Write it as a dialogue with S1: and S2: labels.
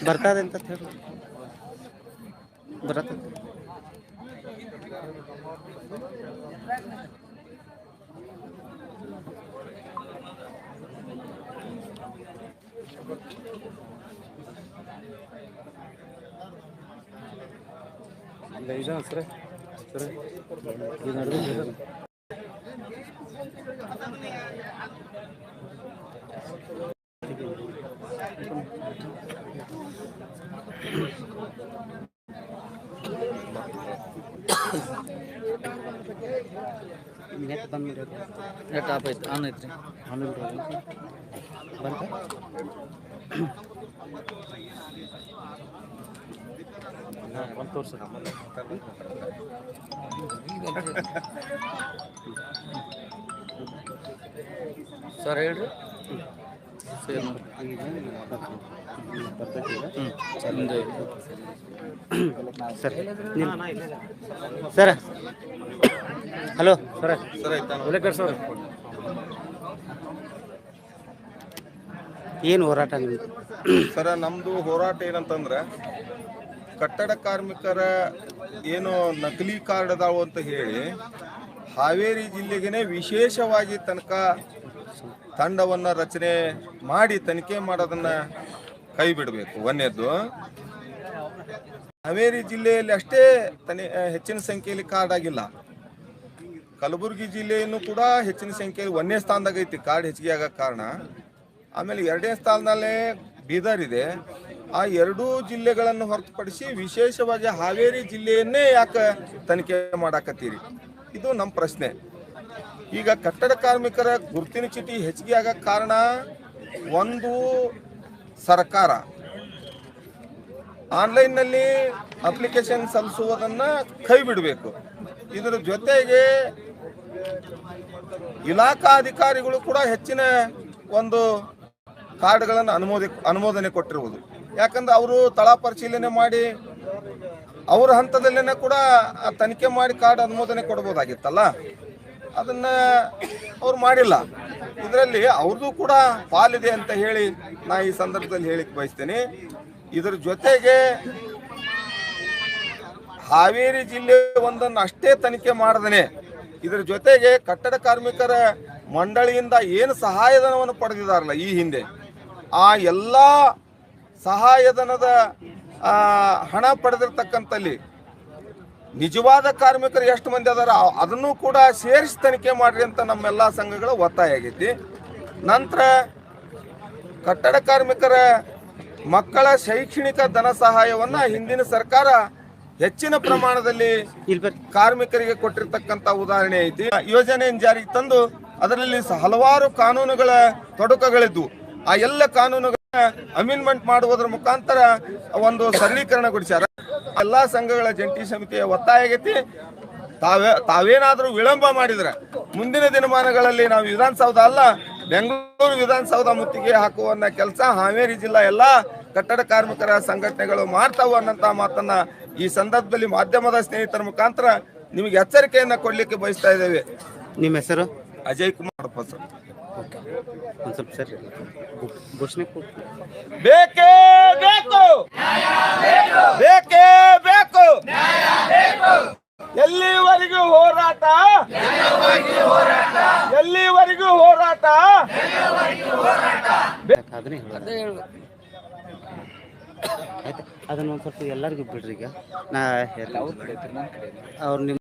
S1: ಬರ್ತದೆ ಅಂತ ಹೇಳಿ ಬರತ್ತೆ. ಸರ್ ಸರ್ ಇದು ನಡೆದು ನೆಟ್ ಬಂದು ನೆಟ್ ಆಫ್ ಐತೆ, ಆನ್ ಐತ್ರಿ, ಆನ್ ಬಂತ ಒಂದು ತೋರ್ಸ ಸರ್ ಹೇಳ್ರಿ. Sir sir hello sir sir ಏನು ಹೋರಾಟ ನಿಮ್ದು?
S2: ಸರ ನಮ್ದು ಹೋರಾಟ ಏನಂತಂದ್ರೆ ಕಟ್ಟಡ ಕಾರ್ಮಿಕರ ಏನು ನಕಲಿ ಕಾರ್ಡ್ ಅದಾವು ಅಂತ ಹೇಳಿ ಹಾವೇರಿ ಜಿಲ್ಲೆಗೆ ವಿಶೇಷವಾಗಿ ತನಕ ತಂಡವನ್ನು ರಚನೆ ಮಾಡಿ ತನಿಖೆ ಮಾಡೋದನ್ನ ಕೈ ಬಿಡಬೇಕು. ಒಂದನೇದ್ದು, ಹಾವೇರಿ ಜಿಲ್ಲೆಯಲ್ಲಿ ಅಷ್ಟೇ ಹೆಚ್ಚಿನ ಸಂಖ್ಯೆಯಲ್ಲಿ ಕಾರ್ಡ್ ಆಗಿಲ್ಲ. ಕಲಬುರಗಿ ಜಿಲ್ಲೆಯನ್ನು ಕೂಡ ಹೆಚ್ಚಿನ ಸಂಖ್ಯೆಯಲ್ಲಿ 1ನೇ ಸ್ಥಾನದಾಗ ಐತಿ ಕಾರ್ಡ್ ಹೆಚ್ಚಿಗೆ ಆಗಕ್ಕೆ ಕಾರಣ. ಆಮೇಲೆ 2ನೇ ಸ್ಥಾನದಲ್ಲೇ ಬೀದರ್ ಇದೆ. ಆ ಎರಡೂ ಜಿಲ್ಲೆಗಳನ್ನು ಹೊರತುಪಡಿಸಿ ವಿಶೇಷವಾಗಿ ಹಾವೇರಿ ಜಿಲ್ಲೆಯನ್ನೇ ಯಾಕೆ ತನಿಖೆ ಮಾಡಾಕತ್ತೀರಿ? ಇದು ನಮ್ಮ ಪ್ರಶ್ನೆ. ಈಗ ಕಟ್ಟಡ ಕಾರ್ಮಿಕರ ಗುರುತಿನ ಚೀಟಿ ಹೆಚ್ಚಿಗೆ ಆಗಕ್ಕೆ ಕಾರಣ ಒಂದು, ಸರ್ಕಾರ ಆನ್ಲೈನ್ನಲ್ಲಿ ಅಪ್ಲಿಕೇಶನ್ ಸಲ್ಲಿಸುವುದನ್ನ ಕೈ ಬಿಡಬೇಕು. ಇದರ ಜೊತೆಗೆ ಇಲಾಖಾ ಅಧಿಕಾರಿಗಳು ಕೂಡ ಹೆಚ್ಚಿನ ಒಂದು ಕಾರ್ಡ್ಗಳನ್ನು ಅನುಮೋದನೆ ಕೊಟ್ಟಿರುವುದು. ಯಾಕಂದ್ರೆ ಅವರು ತಳಾ ಪರಿಶೀಲನೆ ಮಾಡಿ ಅವರ ಹಂತದಲ್ಲೇನೆ ಕೂಡ ತನಿಖೆ ಮಾಡಿ ಕಾರ್ಡ್ ಅನುಮೋದನೆ ಕೊಡ್ಬೋದಾಗಿತ್ತಲ್ಲ, ಅದನ್ನ ಅವ್ರು ಮಾಡಿಲ್ಲ. ಇದರಲ್ಲಿ ಅವ್ರದ್ದು ಕೂಡ ಪಾಲಿದೆ ಅಂತ ಹೇಳಿ ನಾ ಈ ಸಂದರ್ಭದಲ್ಲಿ ಹೇಳಿಕ್ ಬಯಸ್ತೇನೆ. ಇದರ ಜೊತೆಗೆ ಹಾವೇರಿ ಜಿಲ್ಲೆ ಒಂದನ್ನು ಅಷ್ಟೇ ತನಿಖೆ ಮಾಡದೇನೆ ಇದರ ಜೊತೆಗೆ ಕಟ್ಟಡ ಕಾರ್ಮಿಕರ ಮಂಡಳಿಯಿಂದ ಏನು ಸಹಾಯಧನವನ್ನು ಪಡೆದಿದ್ದಾರಲ್ಲ ಈ ಹಿಂದೆ, ಆ ಎಲ್ಲ ಸಹಾಯಧನದ ಹಣ ಪಡೆದಿರ್ತಕ್ಕಂಥಲ್ಲಿ ನಿಜವಾದ ಕಾರ್ಮಿಕರು ಎಷ್ಟು ಮಂದಿ ಅದಾರ ಅದನ್ನು ಕೂಡ ಸೇರಿಸಿ ತನಿಖೆ ಮಾಡ್ರಿ ಅಂತ ನಮ್ಮೆಲ್ಲ ಸಂಘಗಳ ಒತ್ತಾಯ ಆಗೈತಿ. ನಂತರ ಕಟ್ಟಡ ಕಾರ್ಮಿಕರ ಮಕ್ಕಳ ಶೈಕ್ಷಣಿಕ ಧನ ಸಹಾಯವನ್ನ ಹಿಂದಿನ ಸರ್ಕಾರ ಹೆಚ್ಚಿನ ಪ್ರಮಾಣದಲ್ಲಿ ಕಾರ್ಮಿಕರಿಗೆ ಕೊಟ್ಟಿರ್ತಕ್ಕಂಥ ಉದಾಹರಣೆ ಐತಿ. ಯೋಜನೆಯನ್ನು ಜಾರಿಗೆ ತಂದು ಅದರಲ್ಲಿ ಹಲವಾರು ಕಾನೂನುಗಳ ತೊಡಕುಗಳಿದ್ವು. ಆ ಎಲ್ಲ ಕಾನೂನುಗಳ ಅಮೆಂಡ್ಮೆಂಟ್ ಮಾಡುವುದರ ಮುಖಾಂತರ ಒಂದು ಸರಳೀಕರಣಗೊಳಿಸ್ಯಾರ. ಎಲ್ಲಾ ಸಂಘಗಳ ಜಂಟಿ ಸಮಿತಿಯ ಒತ್ತಾಯ ಆಗೈತಿ. ತಾವೇನಾದ್ರೂ ವಿಳಂಬ ಮಾಡಿದ್ರೆ ಮುಂದಿನ ದಿನಮಾನಗಳಲ್ಲಿ ನಾವು ವಿಧಾನಸೌಧ ಅಲ್ಲ ಬೆಂಗಳೂರು ವಿಧಾನಸೌಧ ಮುತ್ತಿಗೆ ಹಾಕುವಂತ ಕೆಲಸ ಹಾವೇರಿ ಜಿಲ್ಲಾ ಎಲ್ಲಾ ಕಟ್ಟಡ ಕಾರ್ಮಿಕರ ಸಂಘಟನೆಗಳು ಮಾಡ್ತಾವ ಅನ್ನಂತ ಮಾತನ್ನ ಈ ಸಂದರ್ಭದಲ್ಲಿ ಮಾಧ್ಯಮದ ಸ್ನೇಹಿತರ ಮುಖಾಂತರ ನಿಮಗೆ ಎಚ್ಚರಿಕೆಯನ್ನ ಕೊಡ್ಲಿಕ್ಕೆ ಬಯಸ್ತಾ ಇದ್ದೇವೆ.
S1: ನಿಮ್ಮ ಹೆಸರು?
S2: ಅಜಯ್ ಕುಮಾರ್ ಸರ್.
S1: ಒಂದು ಸ್ವಲ್ಪ ಸರ್ ಘೋಷಣೆ
S2: ಬೇಕೇ ಬೇಕು, ಬೇಕೇ ಬೇಕು, ಎಲ್ಲಿವರೆಗೂ ಹೋರಾಟ, ಎಲ್ಲಿವರೆಗೂ ಹೋರಾಟ.
S1: ಅದನ್ನ ಒಂದು ಸ್ವಲ್ಪ ಎಲ್ಲರಿಗೂ ಬಿಡ್ರಿ. ಈಗ ನಾ ಅವ್ರು ನಿಮ್ಮ